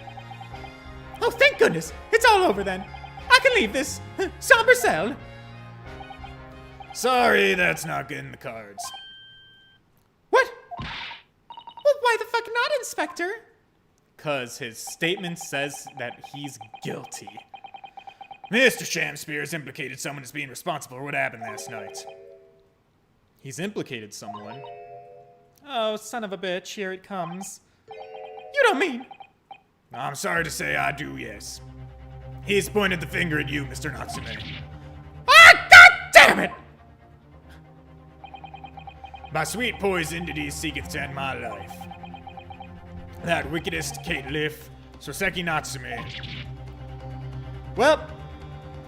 Oh, thank goodness. It's all over then. I can leave this somber cell. Sorry, that's not good in the cards. What? Well, why the fuck not, Inspector? 'Cause his statement says that he's guilty. Mr. Shamspear has implicated someone as being responsible for what happened last night. He's implicated someone. Oh, son of a bitch, here it comes. You don't mean? I'm sorry to say I do, yes. He's pointed the finger at you, Mr. Natsume. Ah, god damn it! By sweet poison did he seeketh to end my life. That wickedest caitiff, Soseki Natsume. Well,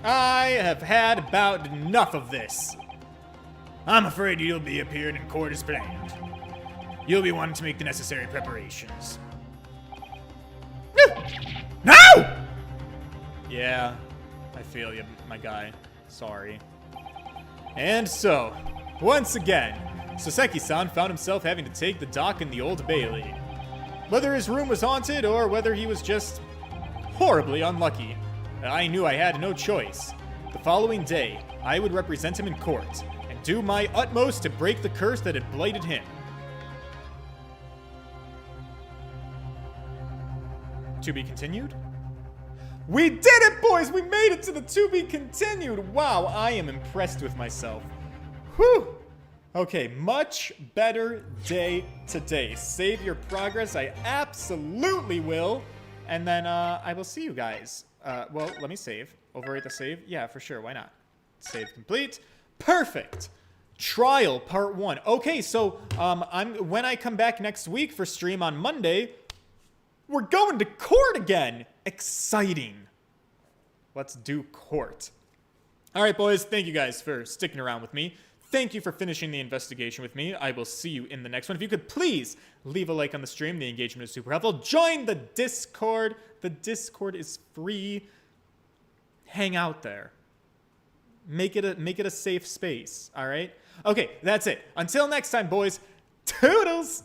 I have had about enough of this. I'm afraid you'll be appearing in court as planned. You'll be wanting to make the necessary preparations. No! Yeah, I feel you, my guy. Sorry. And so, once again, Soseki-san found himself having to take the dock in the Old Bailey. Whether his room was haunted or whether he was just horribly unlucky, I knew I had no choice. The following day, I would represent him in court and do my utmost to break the curse that had blighted him. To be continued? We did it, boys! We made it to the to be continued! Wow, I am impressed with myself. Whew! Okay, much better day today. Save your progress, I absolutely will. And then, I will see you guys. Well, let me save. Overwrite the save? Yeah, for sure, why not? Save complete. Perfect! Trial part 1. Okay, so, when I come back next week for stream on Monday, we're going to court again! Exciting. Let's do court. Alright, boys, thank you guys for sticking around with me. Thank you for finishing the investigation with me. I will see you in the next one. If you could please leave a like on the stream. The engagement is super helpful. Join the Discord. The Discord is free. Hang out there. Make it a safe space, alright? Okay, that's it. Until next time, boys. Toodles!